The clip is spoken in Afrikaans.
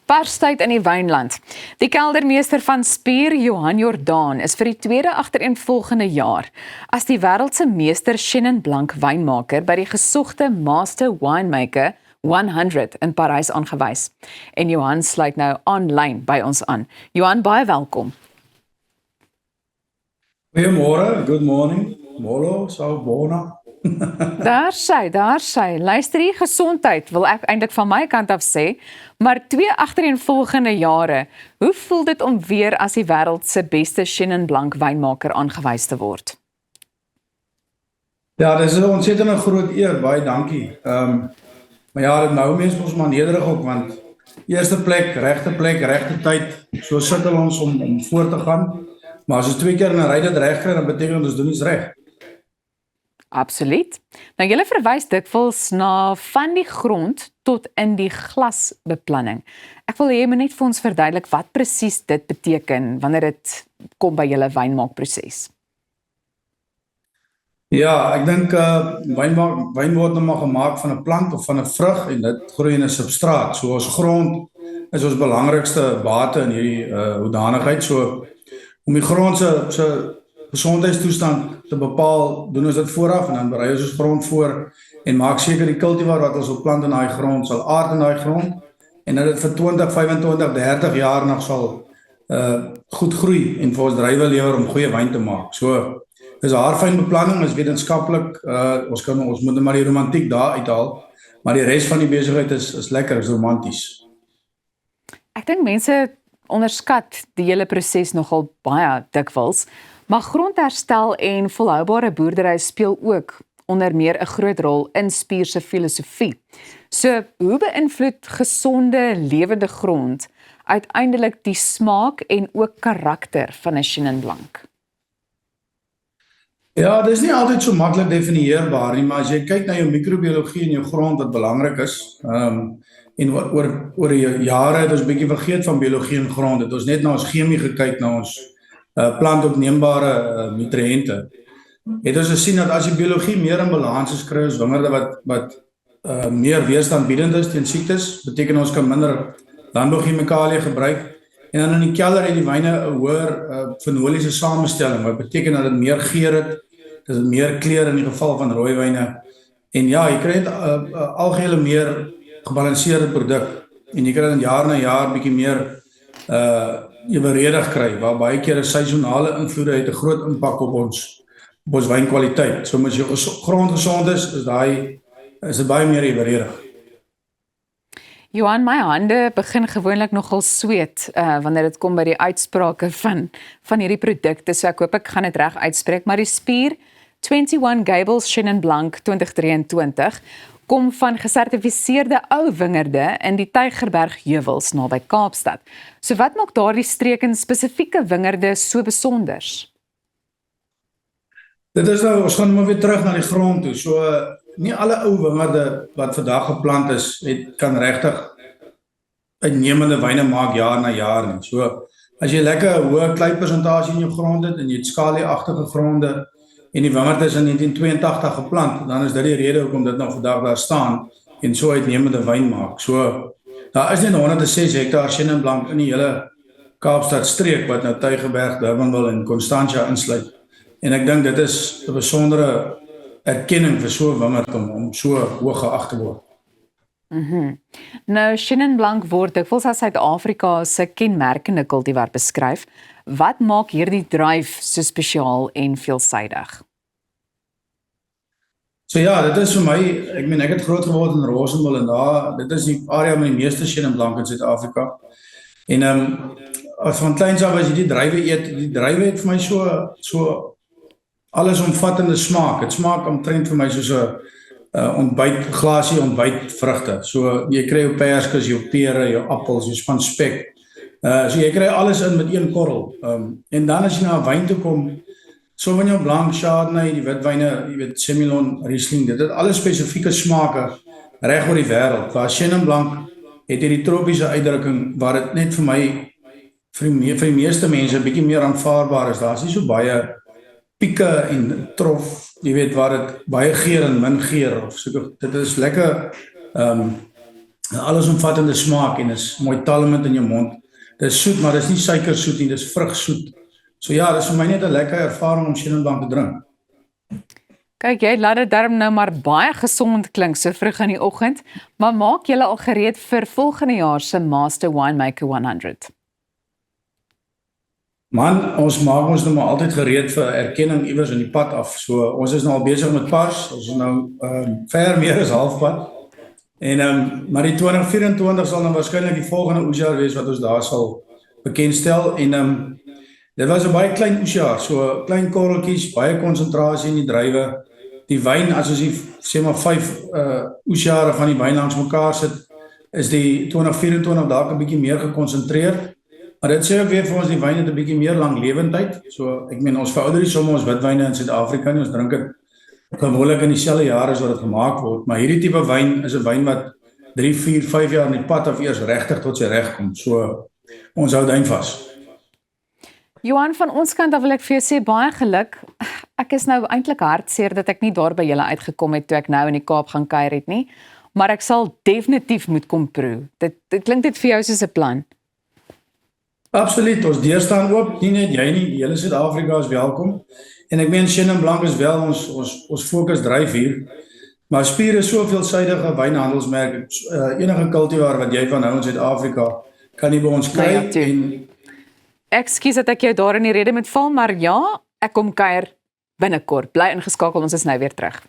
Parstyd in die wynland. Die keldermeester van Spier, Johan Jordaan, is vir die tweede agtereenvolgende jaar as die wêreld se meester Chenin Blanc wynmaker by die gesogte Master Winemaker 100 in Parys aangewys. En Johan sluit nou aanlyn by ons aan. Johan, baie welkom. Goeiemôre, good morning. Molo, so bona. Daar sy. Luister, die gesondheid wil ek eintlik van my kant af sê, maar 2 agtereenvolgende jare, hoe voel dit om weer as die wêreld se beste Chenin Blanc wynmaker aangewys te word? Ja, dis 'n ontsettende groot eer, baie dankie. Maar ja, dit nou mens ons maar nederig ook, want eerste plek, regte tyd, so sukkel ons om voor te gaan. Maar as ons 2 keer in 'n ry dit reg kry, dan beteken dit ons doen iets reg. Absoluut. Nou julle verwys dikwels na van die grond tot in die glasbeplanning. Ek wil hê jy moet net vir ons verduidelik wat presies dit beteken wanneer dit kom by julle wynmaakproses. Ja, ek dink wyn word nou maar gemaak van 'n plant of van 'n vrug en dit groei in 'n substraat. So ons grond is ons belangrikste bate in hierdie hoedanigheid. So om die grond se gesondheidstoestand te bepaal, doen ons dit vooraf en dan berei ons grond voor en maak seker die kultivar wat ons op plant in daai grond sal aard in daai grond en dat dit vir 20, 25, 30 jaar nog sal goed groei en vir ons druiwe lewer om goeie wyn te maak. So dis 'n haarfyn beplanning, is wetenskaplik, ons moet maar die romantiek daar uithaal, maar die res van die besigheid is lekker, is romanties. Ek dink mense onderskat die hele proses nogal baie dikwels, maar grondherstel en volhoubare boerdery speel ook onder meer 'n groot rol in Spier se filosofie. So, hoe beïnvloed gesonde, lewende grond uiteindelik die smaak en ook karakter van 'n Chenin Blanc? Ja, dit is nie altyd so maklik definieerbaar nie, maar as jy kyk na jou microbiologie in jou grond wat belangrik is, en oor die jare het ons bietjie vergeet van biologie in grond, het ons net na ons chemie gekyk, na ons plantopneembare nutriënte. Het ons gesien dat as die biologie meer in balans is, kry ons wingerde wat meer weerstandbiedend is teen siektes, beteken ons kan minder landbouchemikalie gebruik, en dan in die kelder het die wyne 'n hoër fenoliese samestelling, wat beteken dat dit meer geur het, dit is meer kleur in die geval van rooiwyne, en ja, jy kry algehele meer gebalanseerde produk, en jy kry dan jaar na jaar bietjie meer evenredig kry, waar baie keer 'n seisonale invloede het 'n groot impak op ons wynkwaliteit. So as jou grond gesond is dit baie meer evenredig. Johan, my hande begin gewoonlik nogal sweet wanneer dit kom by die uitsprake van hierdie produkte, so ek hoop ek gaan dit reg uitspreek, maar die Spier 21 Gables Chenin Blanc 2023 kom van gesertifiseerde ou wingerde in die Tygerberg Heuwels naby Kaapstad. So wat maak daardie streek en spesifieke wingerde so besonders? Dit is nou, ons gaan maar weer terug na die grond toe. So nie alle ou wingerde wat vandag geplant is, kan regtig uitnemende wyne maak jaar na jaar nie. So as jy lekker hoë kleipersentasie in jou grond het en jy het skalieagtige gronde en die wingerd is in 1982 geplant, dan is dit die rede hoekom dit nog vandag daar staan en so uitnemende wyn maak. So daar is net 106 hektaar Chenin Blanc in die hele Kaapstad streek wat nou Tygerberg, Durbanville en Constantia insluit. En ek dink dit is 'n besondere erkenning vir so 'n wingerd om so hoog geag te word. Nou, Chenin Blanc word dikwels as Suid-Afrika se kenmerkende kultivar beskryf. Wat maak hierdie druif so spesiaal en veelsidig? So ja, dit is vir my, ek het groot geword in Rosenwil en dit is die area met die meeste Chenin Blanc in Suid-Afrika. En as van kleins af as jy die druiwe het vir my so allesomvattende smaak. Dit smaak omtrent vir my soos 'n glasie ontbytvrugte. So jy kry jou perskes, jou pere, jou appels, jou span spek. So jy kry alles in met een korrel. En dan as jy na 'n wyn toe kom, Sauvignon Blanc, Chardonnay, die witwyne, jy weet Semillon, Riesling, dit het alle spesifieke smake reg oor die wêreld. Waar Chenin Blanc het hierdie tropiese uitdrukking waar dit net vir my vir die meeste mense 'n bietjie meer aanvaarbaar is. Daar's nie so baie pieke en trof, jy weet waar dit baie geur en min geur of so. Dit is lekker 'n allesomvattende smaak en is mooi talmend in jou mond. Dis soet, maar dis nie suikersoet nie, dis vrugsoet. So ja, dis vir my net 'n lekker ervaring om Chenin Blanc te drink. Kyk, jy laat dit darm nou maar baie gesond klink so vroeg in die oggend, maar maak julle al gereed vir volgende jaar se Master Winemaker 100? Man, ons maak ons nou maar altyd gereed vir erkenning iewers in die pad af. So ons is nou al besig met Pars. Ons is nou ver meer as halfpad. En maar die 2024 sal dan waarskynlik die volgende oesjaar wees wat ons daar sal bekendstel. En dit was 'n baie klein oesjaar, so klein korreltjies, baie konsentrasie in die druiwe. Die wyn, as ons sê maar 5 oesjare van die wyn langs mekaar sit, is die 2024 dalk 'n bietjie meer gekonsentreer. Maar dit sê ook weer vir ons die wyn het 'n bietjie meer langlewendheid. So ek meen ons verouder nie sommer ons witwyne in Suid-Afrika nie, ons drink dit gewoonlik in dieselfde jare as wat dit gemaak word, maar hierdie tipe wyn is 'n wyn wat 3, 4, 5 jaar in die pad af eers regtig tot sy reg kom. So ons hou duim vas. Johan, van ons kant af wil ek vir jou sê baie geluk. Ek is nou eintlik hartseer dat ek nie daar by julle uitgekom het toe ek nou in die Kaap gaan kuier het nie, maar ek sal definitief moet kom proe. Dit klink dit vir jou soos 'n plan? Absoluut, ons deur staan oop, nie net jy nie, die hele Suid-Afrika is welkom. En ek meen Chenin Blanc is wel ons fokus dryf hier. Maar Spier is so 'n veelsidige wynhandelsmerk. Enige kultivar wat jy van hou in Suid-Afrika kan jy by ons kry. Nou ja, En Ekskuus dat ek jou daar in die rede moet val, maar ja, ek kom kuier binnekort. Bly ingeskakel, ons is nou weer terug.